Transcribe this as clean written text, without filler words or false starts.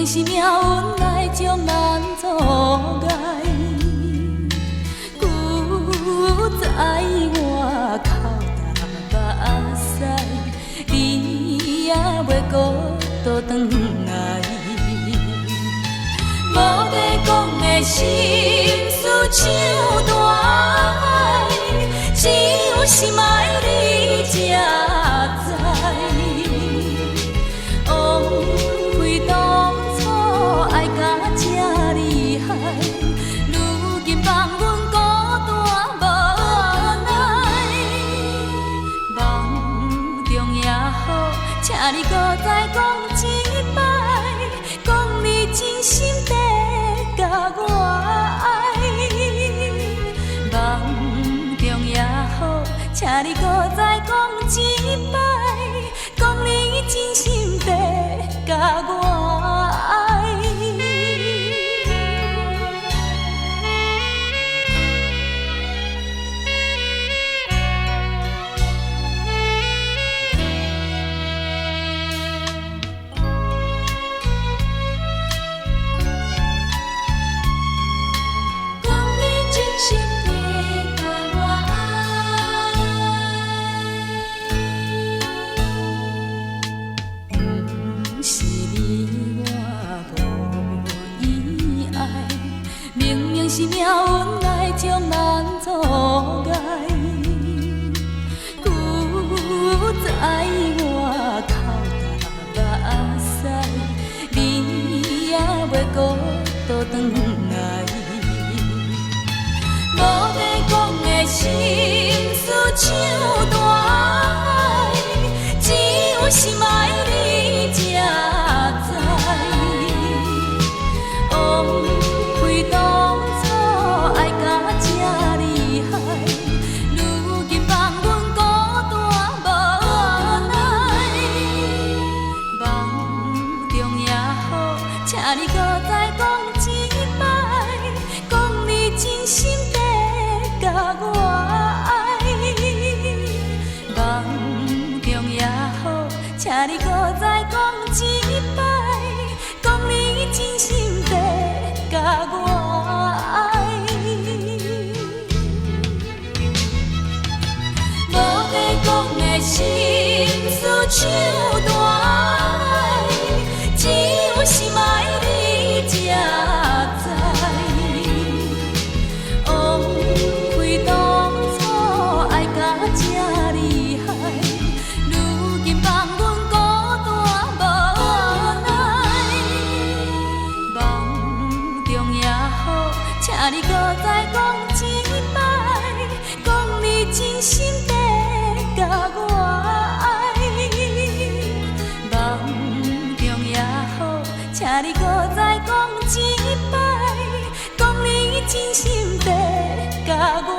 是命运来将咱阻碍。旧在我口干目屎，你也袂孤倒转来。无在讲的心事像大海，只有心爱你才知。为当初爱甲这厉害，如今放阮孤单无奈。梦中也好，请你搁再讲一摆，讲你真心地甲我爱。梦中也好，请你搁再讲一摆，讲你真心地甲我爱。是命运来将咱阻碍，旧在我口干目屎，你也袂孤倒转来。无在讲的心事像大海，只有心爱你才知。为当爱甲这厉害，如今放阮孤单无奈。梦中也好，请你搁再讲一摆，讲你真心地甲我爱。梦中也好，请你搁再讲一摆，讲你真心地甲我爱。讲的心事像大海，只有心爱你才知。为当初爱甲这厉害，如今放阮孤单无奈。梦中也好，请你搁再讲一摆，讲你真心地甲我爱。梦中也好，请你搁再讲一摆，讲你真心地甲我